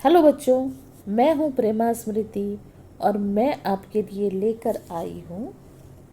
Hello बच्चों, मैं हूँ प्रेमा स्मृति और मैं आपके लिए लेकर आई हूँ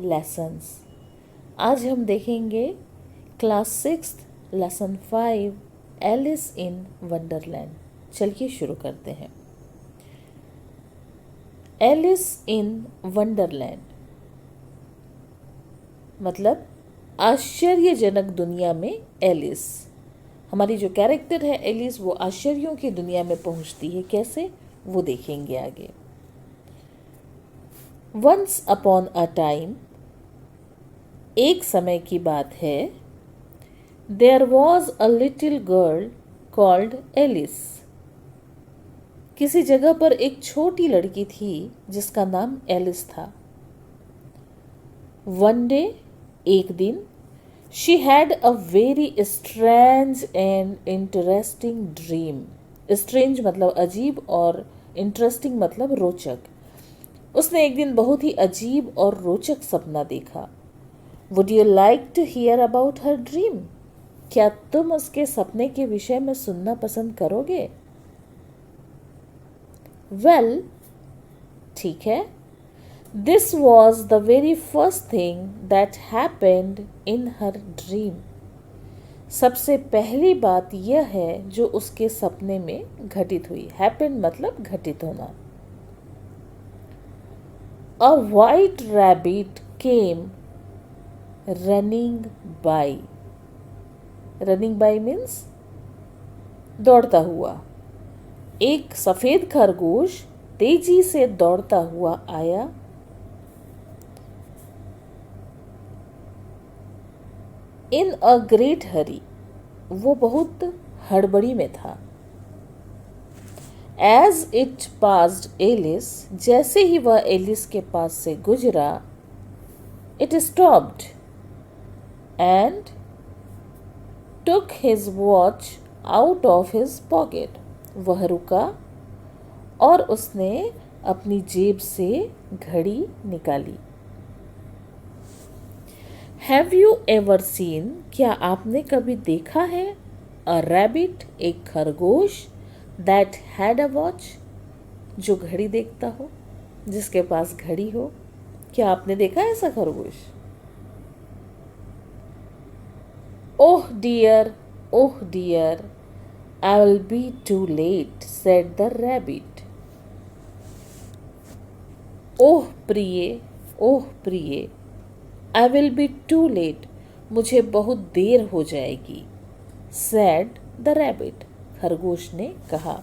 लेसन्स। आज हम देखेंगे class 6 lesson 5 Alice in Wonderland. चलिए शुरू करते हैं। एलिस इन वंडरलैंड मतलब आश्चर्यजनक दुनिया में एलिस। हमारी जो कैरेक्टर है एलिस, वो आश्चर्यों की दुनिया में पहुंचती है। कैसे, वो देखेंगे आगे। वंस अपॉन अ टाइम, एक समय की बात है, there was a little girl called Alice. किसी जगह पर एक छोटी लड़की थी जिसका नाम एलिस था। वन डे, एक दिन, she had a very strange and interesting dream. Strange मतलब अजीब और इंटरेस्टिंग मतलब रोचक। उसने एक दिन बहुत ही अजीब और रोचक सपना देखा। Would you like to hear about her dream? क्या तुम उसके सपने के विषय में सुनना पसंद करोगे? वेल, ठीक है। This was the very first thing that happened in her dream. सबसे पहली बात यह है जो उसके सपने में घटित हुई। हैपेंड मतलब घटित होना। A white rabbit came running by. Running by means दौड़ता हुआ। एक सफेद खरगोश तेजी से दौड़ता हुआ आया। In a great hurry, वो बहुत हड़बड़ी में था। As it passed Alice, जैसे ही वह एलिस के पास से गुजरा, it stopped and took his watch out of his pocket. वह रुका और उसने अपनी जेब से घड़ी निकाली। Have you ever seen, क्या आपने कभी देखा है, a rabbit, एक खरगोश, that had a watch, जो घड़ी देखता हो, जिसके पास घड़ी हो? क्या आपने देखा है ऐसा खरगोश? Oh dear, I will be too late, said the rabbit. Oh प्रिय, I will be too late, मुझे बहुत देर हो जाएगी, said the rabbit, खरगोश ने कहा।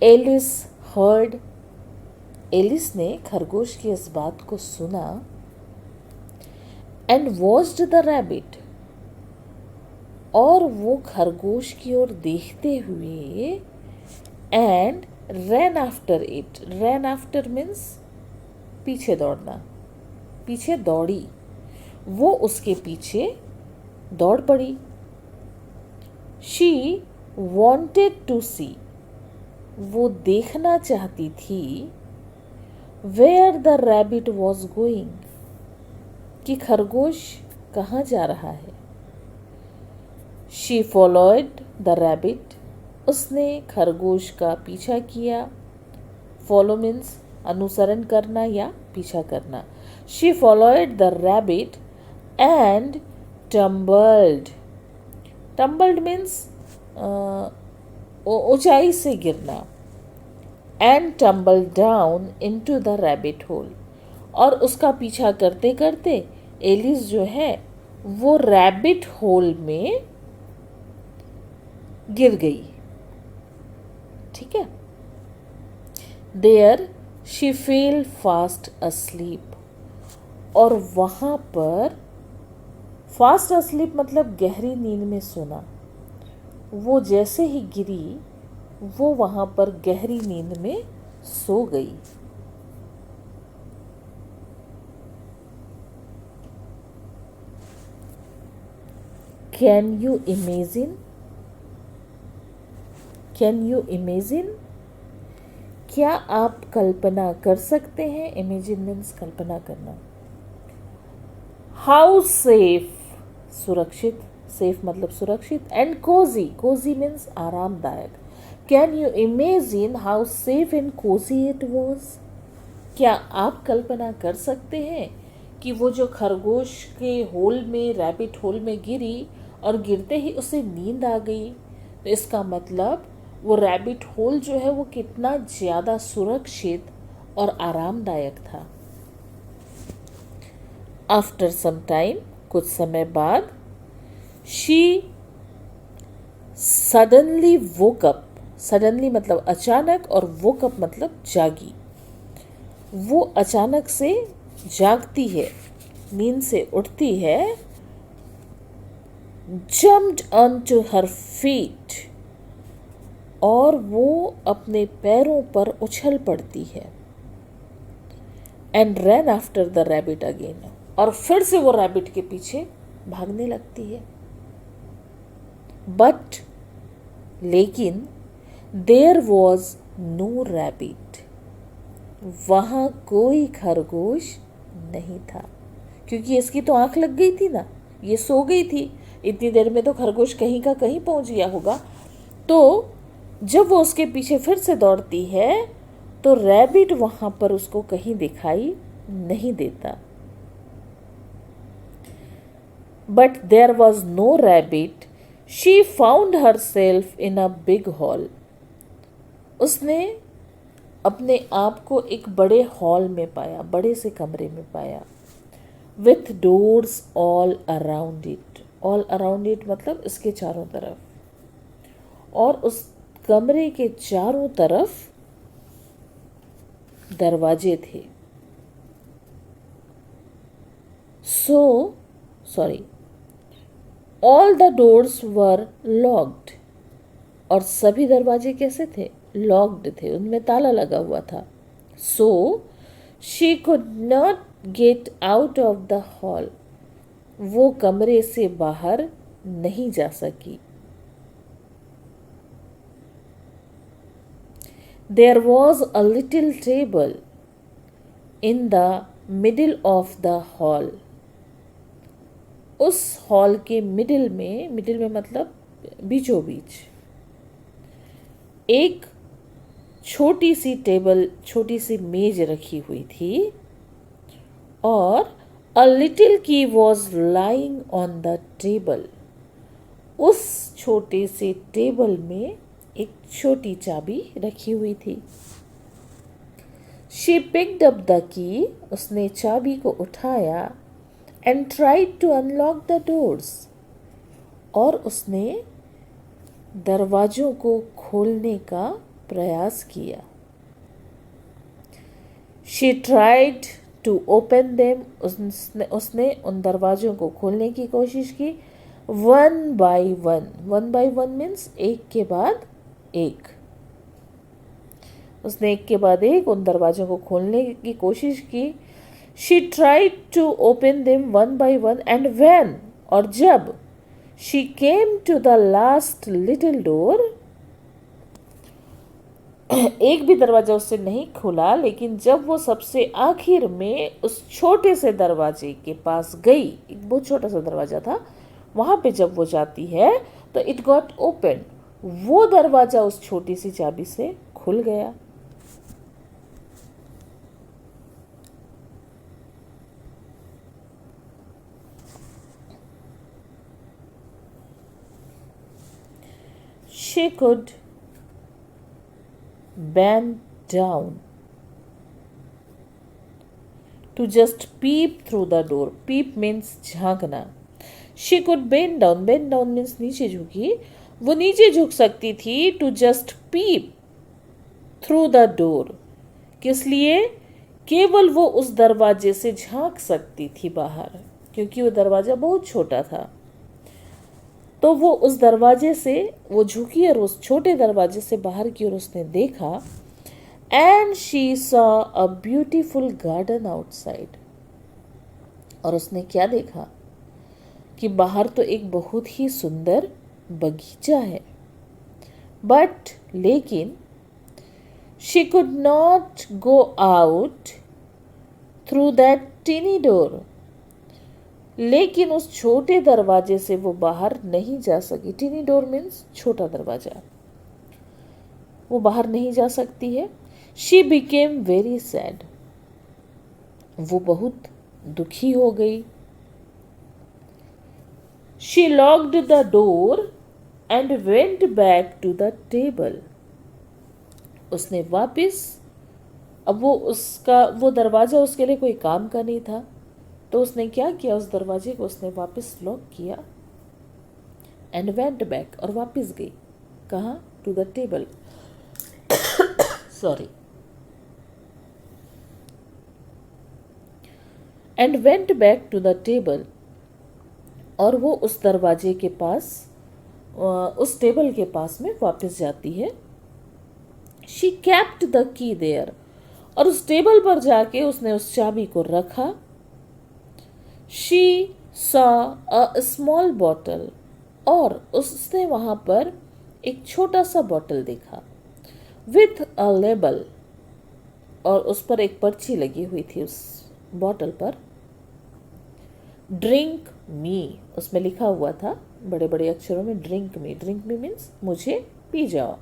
एलिस हर्ड, एलिस ने खरगोश की इस बात को सुना। एंड वॉच्ड द रैबिट, और वो खरगोश की ओर देखते हुए and ran after it. Rain after means पीछे दौड़ना, पीछे दौड़ी, वो उसके पीछे दौड़ पड़ी। शी वॉन्टेड टू सी, वो देखना चाहती थी, where the rabbit was going, कि खरगोश कहाँ जा रहा है। शी फॉलोड द रैबिट, उसने खरगोश का पीछा किया। फॉलो मीन्स अनुसरण करना या पीछा करना। She followed the rabbit and tumbled. Tumbled means ऊंचाई से गिरना। And tumble down into the rabbit hole, और उसका पीछा करते करते एलिस जो है वो रैबिट होल में गिर गई। ठीक है। There she fell fast asleep, और वहां पर फास्ट अस्लीप मतलब गहरी नींद में सोना। वो जैसे ही गिरी वो वहां पर गहरी नींद में सो गई। Can you imagine, can you imagine, क्या आप कल्पना कर सकते हैं? इमेजिन मीन्स कल्पना करना। हाउ सेफ, सुरक्षित, सेफ मतलब सुरक्षित, एंड कोजी, कोजी मीन्स आरामदायक, can you imagine how safe and cosy it was? क्या आप कल्पना कर सकते हैं कि वो जो खरगोश के होल में, रैबिट होल में गिरी और गिरते ही उसे नींद आ गई, तो इसका मतलब वो रैबिट होल जो है वो कितना ज़्यादा सुरक्षित और आरामदायक था। आफ्टर सम टाइम, कुछ समय बाद, she suddenly woke up. Suddenly मतलब अचानक और वोक अप मतलब जागी। वो अचानक से जागती है, नींद से उठती है। जम्प्ड ऑनटू हर फीट, और वो अपने पैरों पर उछल पड़ती है। And run after the rabbit again, और फिर से वो रैबिट के पीछे भागने लगती है। बट लेकिन देयर वॉज नो रैबिट, वहाँ कोई खरगोश नहीं था, क्योंकि इसकी तो आंख लग गई थी ना, ये सो गई थी। इतनी देर में तो खरगोश कहीं का कहीं पहुंच गया होगा। तो जब वो उसके पीछे फिर से दौड़ती है तो रैबिट वहां पर उसको कहीं दिखाई नहीं देता। But there was no rabbit, she found herself in a big hall. उसने अपने आप को एक बड़े हॉल में पाया, बड़े से कमरे में पाया। With doors all around it, all around it मतलब इसके चारों तरफ, और उस कमरे के चारों तरफ दरवाजे थे। Sorry, all the doors were locked, और सभी दरवाजे कैसे थे? लॉक्ड थे, उनमें ताला लगा हुआ था। So she could not get out of the hall, वो कमरे से बाहर नहीं जा सकी। There was a little table in the middle of the hall, उस हॉल के मिडिल में मतलब बीचों बीच एक छोटी सी टेबल, छोटी सी मेज रखी हुई थी, और अ लिटिल की was lying on the table, उस छोटे से टेबल में एक छोटी चाबी रखी हुई थी। She picked up the key, उसने चाबी को उठाया, and tried to unlock the doors, और उसने दरवाजों को खोलने का प्रयास किया। She tried to open them, उसने उन दरवाजों को खोलने की कोशिश की। वन बाय वन मीन्स एक के बाद एक, उसने एक के बाद एक उन दरवाजों को खोलने की कोशिश की। She tried to open them one by one, and when, और जब, she came to the last little door, एक भी दरवाजा उससे नहीं खुला, लेकिन जब वो सबसे आखिर में उस छोटे से दरवाजे के पास गई, एक बहुत छोटा सा दरवाजा था, वहां पे जब वो जाती है तो इट गॉट ओपन, वो दरवाजा उस छोटी सी चाबी से खुल गया। She could bend down to just peep through the door. Peep means झांकना. She could bend down. Bend down means नीचे झुकी. वो नीचे झुक सकती थी to just peep through the door. किस लिए? केवल वो उस दरवाजे से झांक सकती थी बाहर, क्योंकि वो दरवाजा बहुत छोटा था। तो वो उस दरवाजे से वो झुकी और उस छोटे दरवाजे से बाहर की ओर उसने देखा। And she saw a beautiful garden outside, और उसने क्या देखा कि बाहर तो एक बहुत ही सुंदर बगीचा है। बट लेकिन she could not go out through that tiny door, लेकिन उस छोटे दरवाजे से वो बाहर नहीं जा सकी। टीनी डोर मीन्स छोटा दरवाजा। वो बाहर नहीं जा सकती है। शी बिकेम वेरी सैड, वो बहुत दुखी हो गई। She locked the door and went back to the table, उसने वापस, अब वो दरवाज़ा उसके लिए कोई काम का नहीं था, तो उसने क्या किया, उस दरवाजे को उसने वापस लॉक किया एंड वेंट बैक, और वापस गई कहाँ, to the table, sorry, and went back to the table, और वो उस दरवाजे के पास, उस टेबल के पास में वापस जाती है। She kept the key there, और उस टेबल पर जाके उसने उस चाबी को रखा। She saw a small bottle, और उसने वहाँ पर एक छोटा सा बॉटल देखा। विथ अ लेबल, और उस पर एक पर्ची लगी हुई थी उस बॉटल पर। ड्रिंक मी, उसमें लिखा हुआ था बड़े बड़े अक्षरों में, drink me. Drink me means मुझे पी जाओ।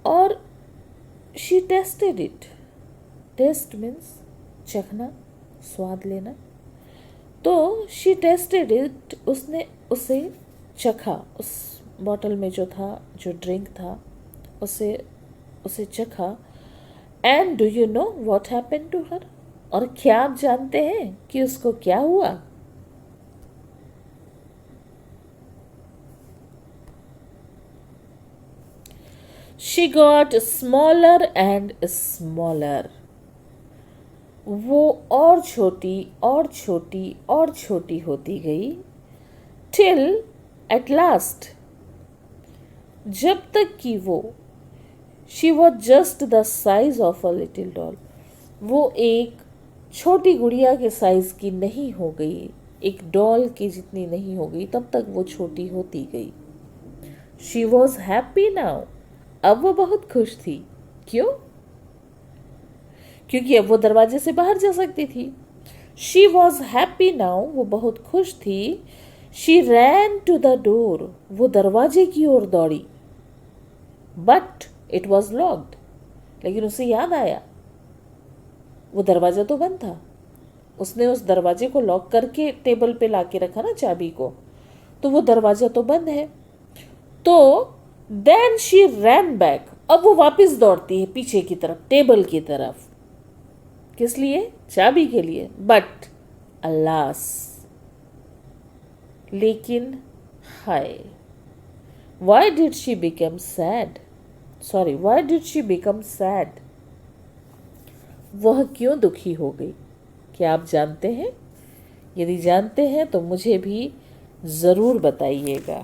और she tasted it, taste means चखना, स्वाद लेना। तो शी टेस्टेड इट, उसने उसे चखा, उस बॉटल में जो था, जो ड्रिंक था, उसे चखा। And do you know what happened to her, और क्या आप जानते हैं कि उसको क्या हुआ? She got smaller and smaller, वो और छोटी और छोटी और छोटी होती गई। टिल एट लास्ट, जब तक कि वो, she was just the size of a little doll, वो एक छोटी गुड़िया के साइज की नहीं हो गई, एक डॉल की जितनी नहीं हो गई, तब तक वो छोटी होती गई। शी वॉज हैप्पी नाउ, अब वो बहुत खुश थी। क्यों? क्योंकि अब वो दरवाजे से बाहर जा सकती थी। शी वॉज हैप्पी नाउ, वो बहुत खुश थी। She ran to the door, वो दरवाजे की ओर दौड़ी। बट इट वॉज लॉक्ड, लेकिन उसे याद आया वो दरवाजा तो बंद था। उसने उस दरवाजे को लॉक करके टेबल पे लाके रखा ना चाबी को, तो वो दरवाजा तो बंद है। तो देन शी रैन बैक, अब वो वापस दौड़ती है पीछे की तरफ, टेबल की तरफ। किस लिए? चाबी के लिए। बट अलास, लेकिन हाय, why did she become sad, sorry, why did she become sad, वह क्यों दुखी हो गई? क्या आप जानते हैं? यदि जानते हैं तो मुझे भी ज़रूर बताइएगा।